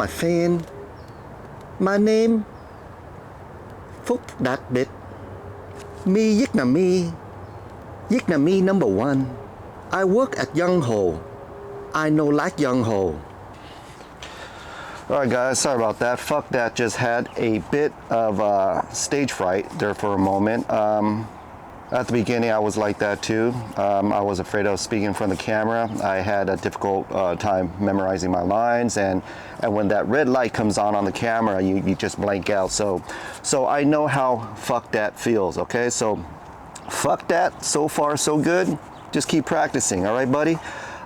my fan. My name, Phúc Đạt Biệt. Me Vietnamese number one. I work at Young Ho. I know like Young Ho. Alright guys, sorry about that. Fuck that, just had a bit of stage fright there for a moment. At the beginning I was like that too. I was afraid of speaking in front of the camera. I had a difficult time memorizing my lines, and when that red light comes on the camera, you just blank out. So I know how fuck that feels, okay? So fuck that, so far so good. Just keep practicing, alright buddy?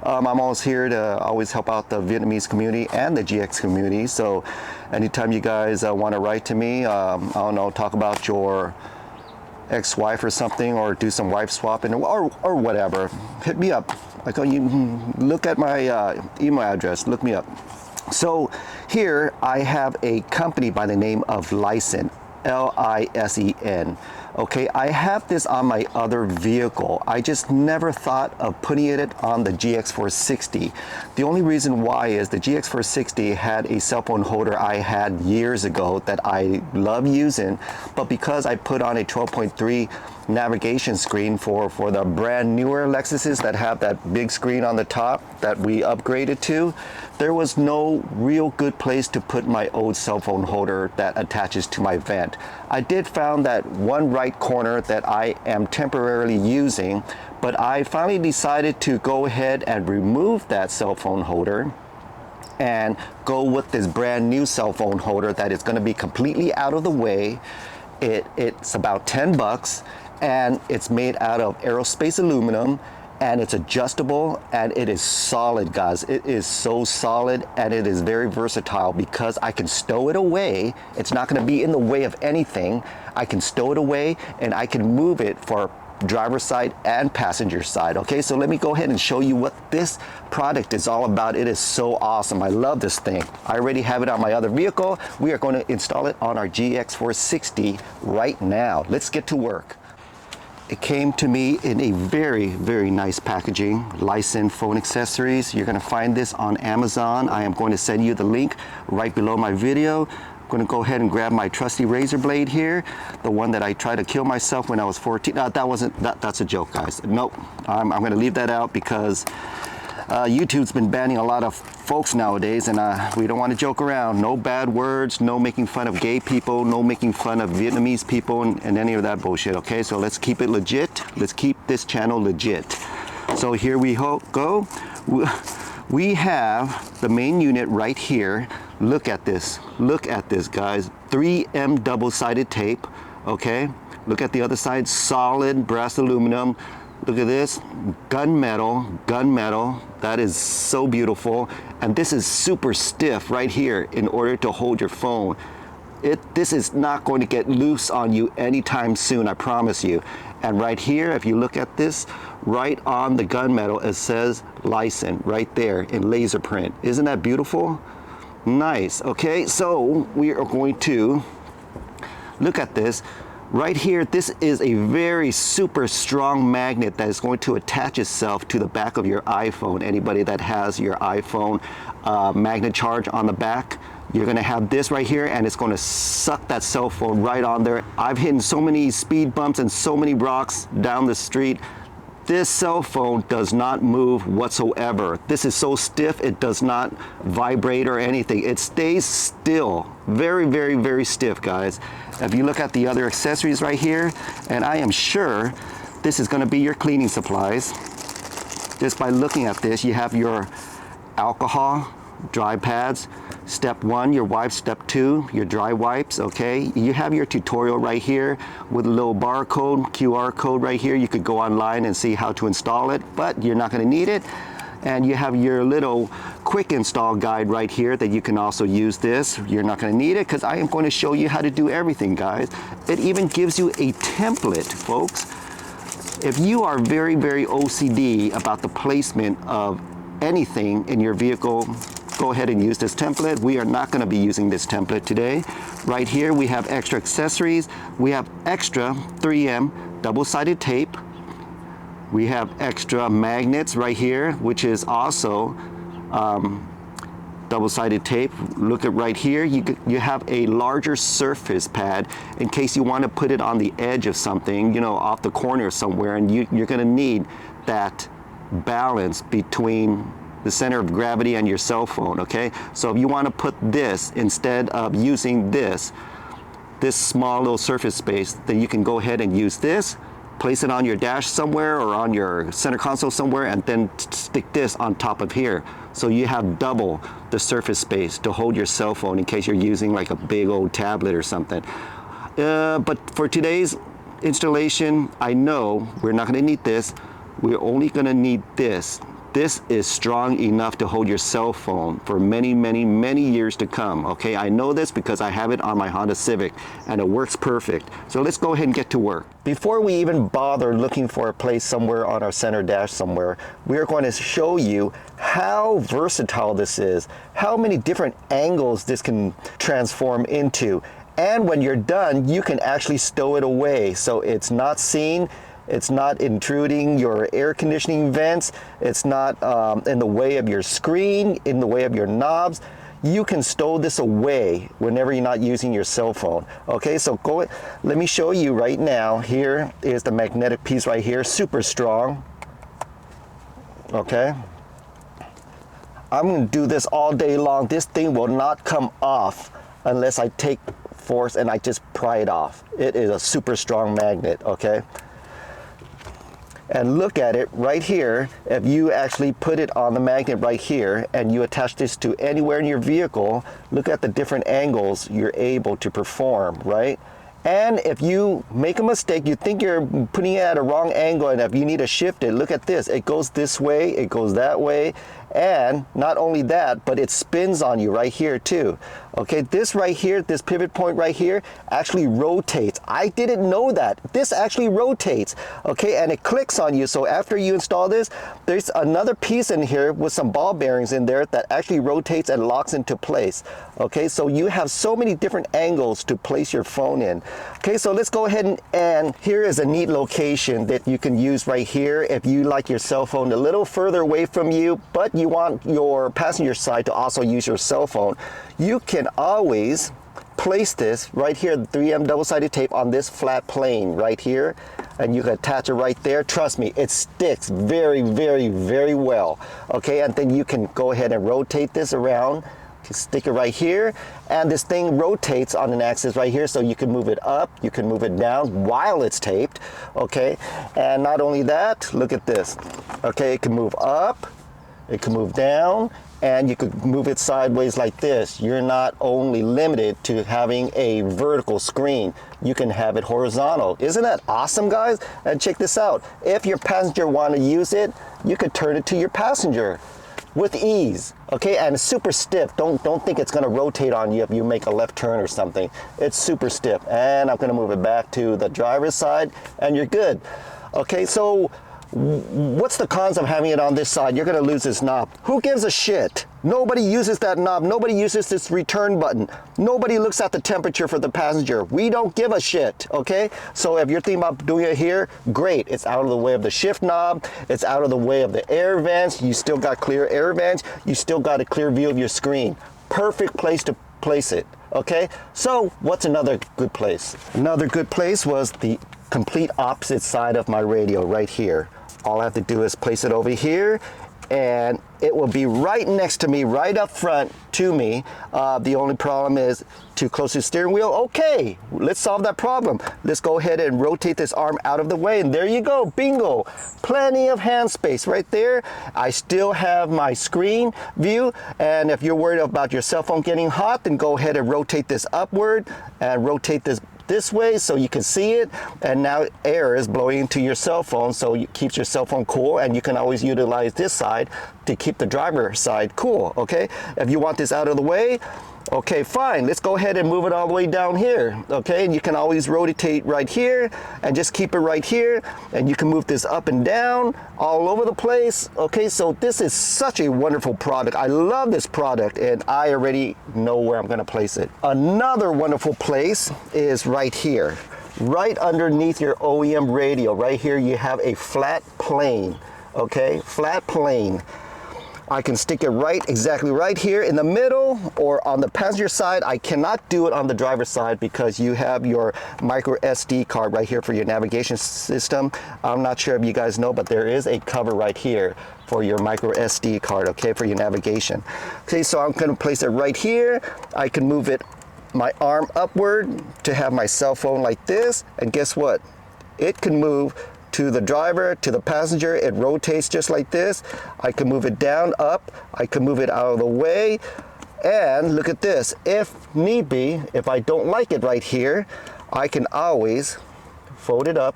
I'm always here to always help out the Vietnamese community and the GX community. So anytime you guys want to write to me, I don't know, talk about your ex-wife or something, or do some wife swapping, or whatever, hit me up. Like, you look at my email address, look me up. So here I have a company by the name of Lisen, Lisen. Okay, I have this on my other vehicle. I just never thought of putting it on the GX460. The only reason why is the GX460 had a cell phone holder I had years ago that I love using, but because I put on a 12.3 navigation screen for the brand newer Lexuses that have that big screen on the top that we upgraded to, there was no real good place to put my old cell phone holder that attaches to my vent. I did found that one right corner that I am temporarily using, but I finally decided to go ahead and remove that cell phone holder and go with this brand new cell phone holder that is going to be completely out of the way. It's about 10 bucks, and it's made out of aerospace aluminum, and it's adjustable, and it is solid, guys. It is so solid, and it is very versatile because I can stow it away. It's not going to be in the way of anything. I can stow it away, and I can move it for driver's side and passenger side. Okay, so let me go ahead and show you what this product is all about. It is so awesome. I love this thing. I already have it on my other vehicle. We are going to install it on our GX460 right now. Let's get to work. It came to me in a very, very nice packaging. Lisen phone accessories. You're going to find this on Amazon. I am going to send you the link right below my video. I'm going to go ahead and grab my trusty razor blade here, the one that I tried to kill myself when I was 14. That's a joke, guys. Nope. I'm going to leave that out because YouTube's been banning a lot of folks nowadays, and we don't want to joke around. No bad words, no making fun of gay people, no making fun of Vietnamese people, and any of that bullshit, okay? So let's keep it legit. Let's keep this channel legit. So here we go. We have the main unit right here. Look at this, guys. 3M double-sided tape, okay? Look at the other side, solid brass aluminum. Look at this, gunmetal. That is so beautiful. And this is super stiff right here in order to hold your phone. This is not going to get loose on you anytime soon, I promise you. And right here, if you look at this, right on the gunmetal, it says Lisen right there in laser print. Isn't that beautiful? Nice. Okay, so we are going to look at this. Right here, this is a very super strong magnet that is going to attach itself to the back of your iPhone. Anybody that has your iPhone magnet charge on the back, you're going to have this right here, and it's going to suck that cell phone right on there. I've hit so many speed bumps and so many rocks down the street. This cell phone does not move whatsoever. This is so stiff, it does not vibrate or anything. It stays still. Very, very, very stiff, guys. If you look at the other accessories right here, and I am sure this is gonna be your cleaning supplies. Just by looking at this, you have your alcohol, dry pads, step 1, your wipes, step 2, your dry wipes, okay? You have your tutorial right here with a little barcode, QR code right here. You could go online and see how to install it, but you're not gonna need it. And you have your little quick install guide right here that you can also use this. You're not gonna need it because I am going to show you how to do everything, guys. It even gives you a template, folks. If you are very, very OCD about the placement of anything in your vehicle, go ahead and use this template. We are not going to be using this template today. Right here we have extra accessories. We have extra 3M double-sided tape. We have extra magnets right here, which is also double-sided tape. Look at right here, you have a larger surface pad in case you want to put it on the edge of something, you know, off the corner somewhere, and you're going to need that balance between the center of gravity and your cell phone, okay? So if you want to put this instead of using this small little surface space, then you can go ahead and use this, place it on your dash somewhere or on your center console somewhere, and then stick this on top of here. So you have double the surface space to hold your cell phone in case you're using like a big old tablet or something. But for today's installation, I know we're not gonna need this. We're only gonna need this. This is strong enough to hold your cell phone for many, many, many years to come, okay? I know this because I have it on my Honda Civic and it works perfect. So let's go ahead and get to work. Before we even bother looking for a place somewhere on our center dash somewhere, we're going to show you how versatile this is, how many different angles this can transform into. And when you're done, you can actually stow it away so it's not seen. It's not intruding your air conditioning vents. It's not in the way of your screen, in the way of your knobs. You can stow this away whenever you're not using your cell phone. Okay, so let me show you right now. Here is the magnetic piece right here, super strong. Okay. I'm gonna do this all day long. This thing will not come off unless I take force and I just pry it off. It is a super strong magnet, okay? And look at it right here. If you actually put it on the magnet right here and you attach this to anywhere in your vehicle, look at the different angles you're able to perform, right? And if you make a mistake, you think you're putting it at a wrong angle, and if you need to shift it, look at this. It goes this way, it goes that way, and not only that, but it spins on you right here too. Okay, this right here, this pivot point right here actually rotates. I didn't know that. This actually rotates, okay, and it clicks on you. So after you install this, there's another piece in here with some ball bearings in there that actually rotates and locks into place. Okay, so you have so many different angles to place your phone in. Okay, so let's go ahead and here is a neat location that you can use right here if you like your cell phone a little further away from you, but you want your passenger side to also use your cell phone. You can always place this right here, the 3M double-sided tape on this flat plane right here, and you can attach it right there. Trust me, it sticks very, very, very well. Okay, and then you can go ahead and rotate this around, stick it right here, and this thing rotates on an axis right here, so you can move it up, you can move it down while it's taped, okay? And not only that, look at this, okay? It can move up, it can move down, and you could move it sideways like this. You're not only limited to having a vertical screen, you can have it horizontal. Isn't that awesome, guys? And check this out. If your passenger want to use it, you could turn it to your passenger with ease, okay? And it's super stiff. Don't think it's gonna rotate on you if you make a left turn or something. It's super stiff. And I'm gonna move it back to the driver's side, and you're good. Okay, so what's the cons of having it on this side? You're gonna lose this knob. Who gives a shit? Nobody uses that knob. Nobody uses this return button. Nobody looks at the temperature for the passenger. We don't give a shit, okay? So if you're thinking about doing it here, great. It's out of the way of the shift knob. It's out of the way of the air vents. You still got clear air vents. You still got a clear view of your screen. Perfect place to place it, okay? So what's another good place? Another good place was the complete opposite side of my radio right here. All I have to do is place it over here, and it will be right next to me, right up front to me. The only problem is too close to the steering wheel. Okay, let's solve that problem. Let's go ahead and rotate this arm out of the way, and there you go, bingo. Plenty of hand space right there. I still have my screen view, and if you're worried about your cell phone getting hot, then go ahead and rotate this upward and rotate this way so you can see it, and now air is blowing into your cell phone, so it keeps your cell phone cool, and you can always utilize this side to keep the driver side cool, okay? If you want this out of the way, okay, fine, let's go ahead and move it all the way down here, okay? And you can always rotate right here and just keep it right here, and you can move this up and down all over the place, okay? So this is such a wonderful product. I love this product, and I already know where I'm gonna place it. Another wonderful place is right here, right underneath your OEM radio. Right here you have a flat plane, okay? Flat plane. I can stick it exactly right here in the middle or on the passenger side. I cannot do it on the driver's side because you have your micro SD card right here for your navigation system. I'm not sure if you guys know, but there is a cover right here for your micro SD card, okay, for your navigation. Okay, so I'm gonna place it right here. I can move it, my arm upward to have my cell phone like this, and guess what? It can move to the driver, to the passenger. It rotates just like this. I can move it down, up. I can move it out of the way. And look at this. If need be, if I don't like it right here, I can always fold it up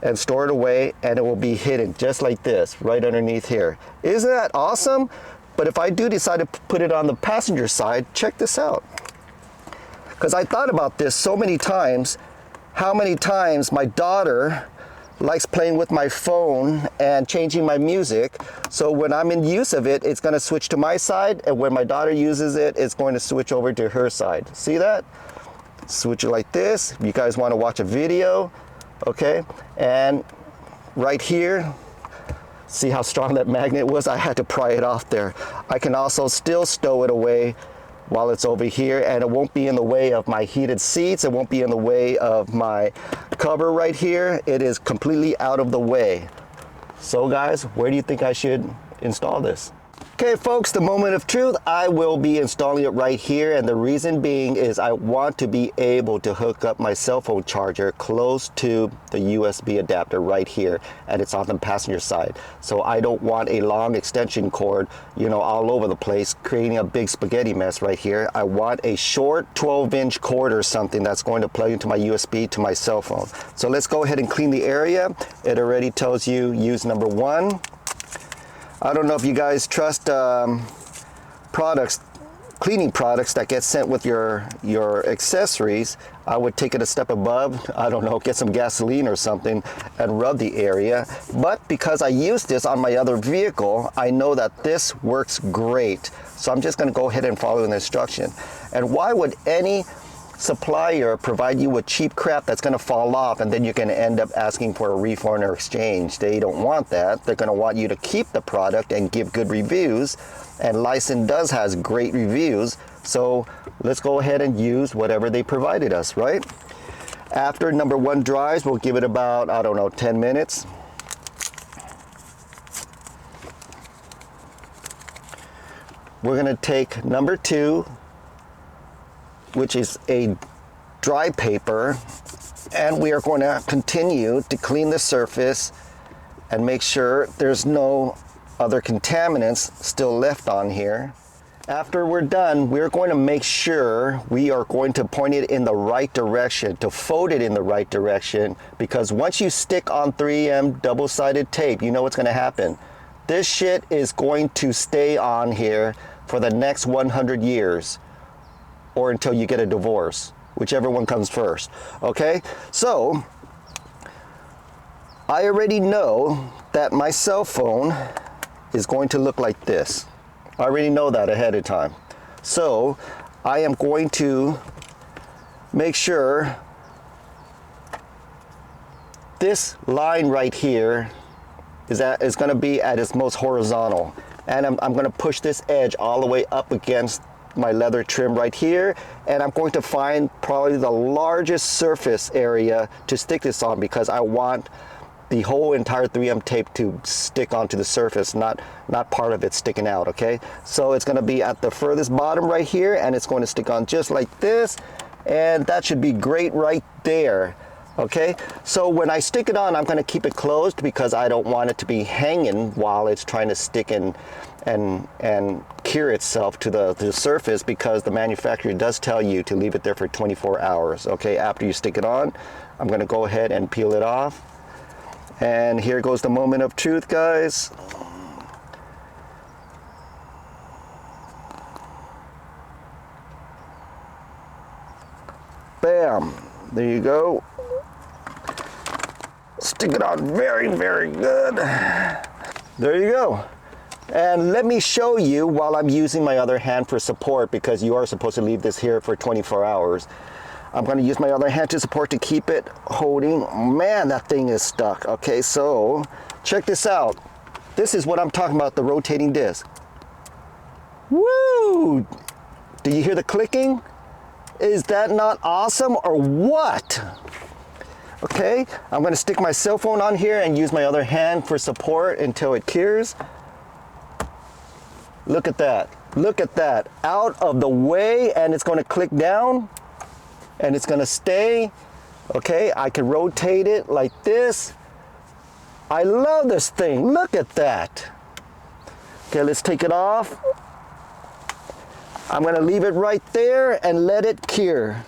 and store it away, and it will be hidden just like this, right underneath here. Isn't that awesome? But if I do decide to put it on the passenger side, check this out. Because I thought about this so many times, how many times my daughter likes playing with my phone and changing my music. So when I'm in use of it, it's gonna switch to my side, and when my daughter uses it, it's going to switch over to her side. See that? Switch it like this. If you guys wanna watch a video, okay? And right here, see how strong that magnet was? I had to pry it off there. I can also still stow it away while it's over here, and it won't be in the way of my heated seats. It won't be in the way of my cover right here. It is completely out of the way. So guys, where do you think I should install this? Okay folks, the moment of truth, I will be installing it right here, and the reason being is I want to be able to hook up my cell phone charger close to the USB adapter right here, and it's on the passenger side. So I don't want a long extension cord, you know, all over the place, creating a big spaghetti mess right here. I want a short 12-inch cord or something that's going to plug into my USB to my cell phone. So let's go ahead and clean the area. It already tells you use number 1. I don't know if you guys trust products, cleaning products that get sent with your accessories. I would take it a step above. I don't know, get some gasoline or something and rub the area. But because I use this on my other vehicle, I know that this works great. So I'm just gonna go ahead and follow the instruction. And why would any supplier provide you with cheap crap that's going to fall off, and then you're going to end up asking for a refund or exchange? They don't want that. They're going to want you to keep the product and give good reviews, and License does has great reviews, so let's go ahead and use whatever they provided us, right? After number 1 dries, we'll give it about, I don't know, 10 minutes. We're going to take number 2, which is a dry paper, and we are going to continue to clean the surface and make sure there's no other contaminants still left on here. After we're done, we're going to make sure we are going to point it in the right direction, to fold it in the right direction, because once you stick on 3M double-sided tape, you know what's going to happen. This shit is going to stay on here for the next 100 years. Or until you get a divorce, whichever one comes first, okay? So, I already know that my cell phone is going to look like this. I already know that ahead of time. So, I am going to make sure this line right here is gonna be at its most horizontal. And I'm gonna push this edge all the way up against my leather trim right here, and I'm going to find probably the largest surface area to stick this on, because I want the whole entire 3M tape to stick onto the surface, not part of it sticking out, okay? So it's going to be at the furthest bottom right here, and it's going to stick on just like this, and that should be great right there. Okay, so when I stick it on, I'm going to keep it closed because I don't want it to be hanging while it's trying to stick in and cure itself to the surface, because the manufacturer does tell you to leave it there for 24 hours. Okay, after you stick it on, I'm going to go ahead and peel it off. And here goes the moment of truth, guys. Bam, there you go. Stick it on very, very good. There you go. And let me show you while I'm using my other hand for support, because you are supposed to leave this here for 24 hours. I'm going to use my other hand to support to keep it holding. Man, that thing is stuck. Okay, so check this out. This is what I'm talking about, the rotating disc. Woo! Do you hear the clicking? Is that not awesome or what? Okay, I'm gonna stick my cell phone on here and use my other hand for support until it cures. Look at that, look at that. Out of the way, and it's gonna click down and it's gonna stay. Okay, I can rotate it like this. I love this thing, look at that. Okay, let's take it off. I'm gonna leave it right there and let it cure.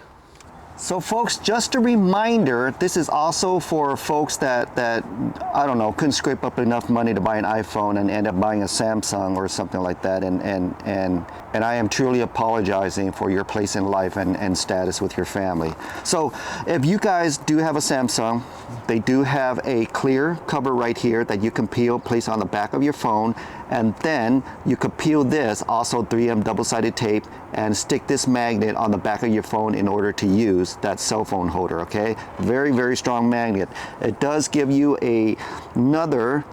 So folks, just a reminder, this is also for folks that I don't know, couldn't scrape up enough money to buy an iPhone and end up buying a Samsung or something like that. And I am truly apologizing for your place in life and status with your family. So if you guys do have a Samsung, they do have a clear cover right here that you can peel, place on the back of your phone, and then you could peel this, also 3M double-sided tape, and stick this magnet on the back of your phone in order to use that cell phone holder, okay? Very, very strong magnet. It does give you another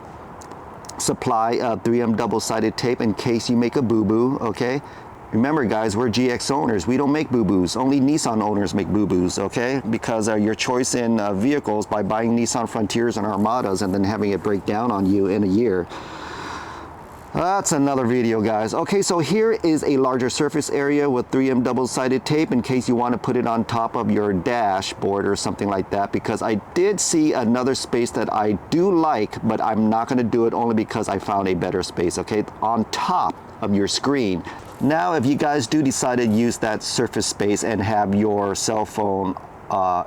supply of 3M double-sided tape in case you make a boo-boo, okay? Remember guys, we're GX owners. We don't make boo-boos. Only Nissan owners make boo-boos, okay? Because your choice in vehicles by buying Nissan Frontiers and Armadas and then having it break down on you in a year. That's another video, guys. Okay, so here is a larger surface area with 3M double-sided tape in case you want to put it on top of your dashboard or something like that, because I did see another space that I do like, but I'm not going to do it only because I found a better space, okay, on top of your screen. Now, if you guys do decide to use that surface space and have your cell phone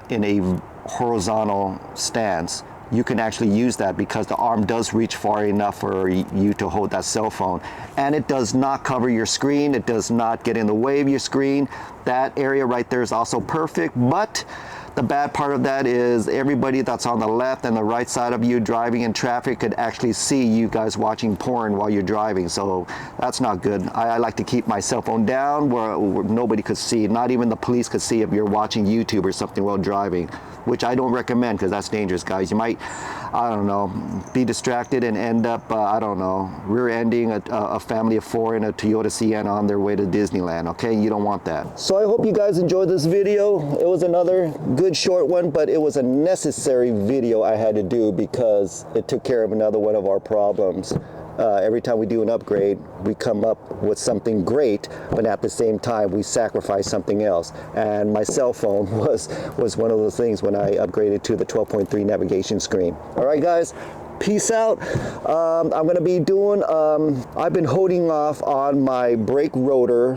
in a horizontal stance, you can actually use that because the arm does reach far enough for you to hold that cell phone, and it does not cover your screen. It does not get in the way of your screen. That area right there is also perfect, but the bad part of that is everybody that's on the left and the right side of you driving in traffic could actually see you guys watching porn while you're driving, so that's not good. I like to keep my cell phone down where nobody could see. Not even the police could see if you're watching YouTube or something while driving, which I don't recommend because that's dangerous, guys. You might, I don't know, be distracted and end up, I don't know, rear-ending a family of 4 in a Toyota Sienna on their way to Disneyland, okay? You don't want that. So I hope you guys enjoyed this video. It was another good short one, but it was a necessary video I had to do because it took care of another one of our problems. Every time we do an upgrade, we come up with something great, but at the same time, we sacrifice something else. And my cell phone was one of those things when I upgraded to the 12.3 navigation screen. All right, guys, peace out. I'm going to be doing, I've been holding off on my brake rotor,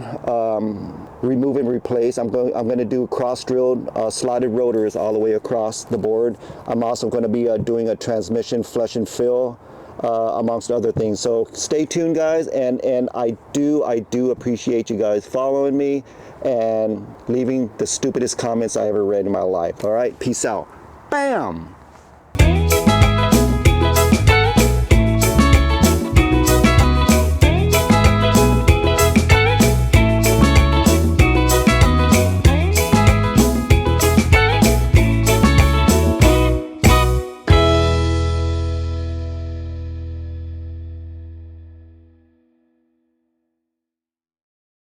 remove and replace. I'm going to do cross-drilled slotted rotors all the way across the board. I'm also going to be doing a transmission flush and fill, amongst other things. So stay tuned, guys, and I do appreciate you guys following me and leaving the stupidest comments I ever read in my life. All right, peace out. Bam.